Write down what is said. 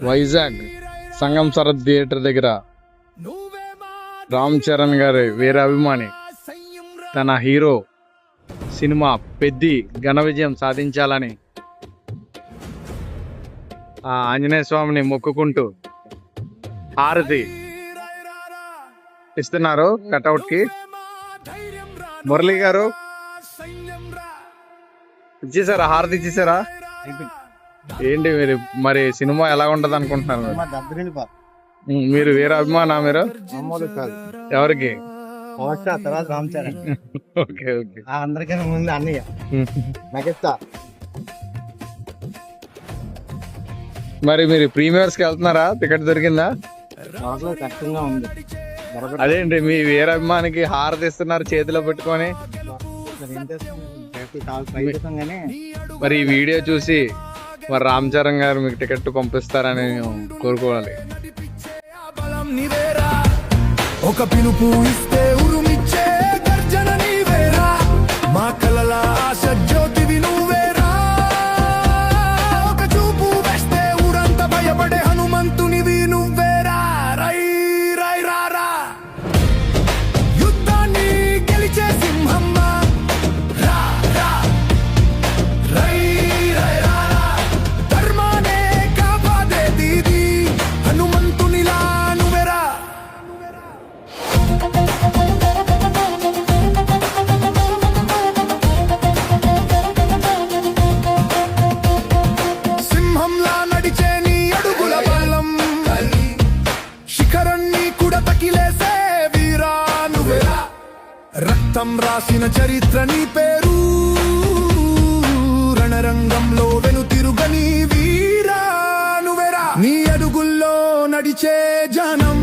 వైజాగ్ సంగం Sarath theatre దగ్గర రామ్ చరణ్ గారి వేరే అభిమాని తన హీరో సినిమా పెద్ది ఘన విజయం సాధించాలని ఆ ఆంజనేయ స్వామిని మొక్కుకుంటూ హారతి ఇస్తున్నారు కటౌట్ కి. మురళి గారు ఇచ్చేసారా? హారతి ఇచ్చేసారా? ఏంటి మీరు మరి సినిమా ఎలా ఉంటది అనుకుంటున్నారు? మీరు వేరే అభిమానా? మీరు ఎవరికి? రామ్ చరణ్. Okay okay. అందరికన్నా ముందు అన్నయ్య మెగాస్టార్. మరి మీరు ప్రీమియర్స్ కి వెళ్తున్నారా? టికెట్ దొరికిందా? కష్టంగా ఉంది. అదేంటి మీ వేరే అభిమానికి హారతి ఇస్తున్నారు చేతిలో పెట్టుకొని? మరి ఈ వీడియో చూసి మరి రామ్ చరణ్ గారు మీకు టికెట్ పంపిస్తారని కోరుకోవాలి. ఒక పిలుపు ఇస్తే ఉరుమిచ్చే గర్జన నీవేరా, మా కలల ఆశ జ్యోతివి నువ్వేరా. ఒక చూపు వేస్తే ఊరంతా భయపడే హనుమంతునివి నువ్వేరా. రై రై రారా, యుద్ధాన్ని గెలిచే సింహమ్మ రా రా. రై రై రారా, ధర్మానే కాపాడే దీది హనుమంతునిలా నువ్వేరా. సింహంలా నడిచే నీ అడుగుల బలం, శిఖరాన్ని కూడా తకిలేసే వీరా నువ్వేరా. రక్తం రాసిన చరిత్ర నీ పేరు, రణరంగంలో వెనుతిరుగని వీరా నువ్వేరా. నీ అడుగుల్లో నడిచే జనం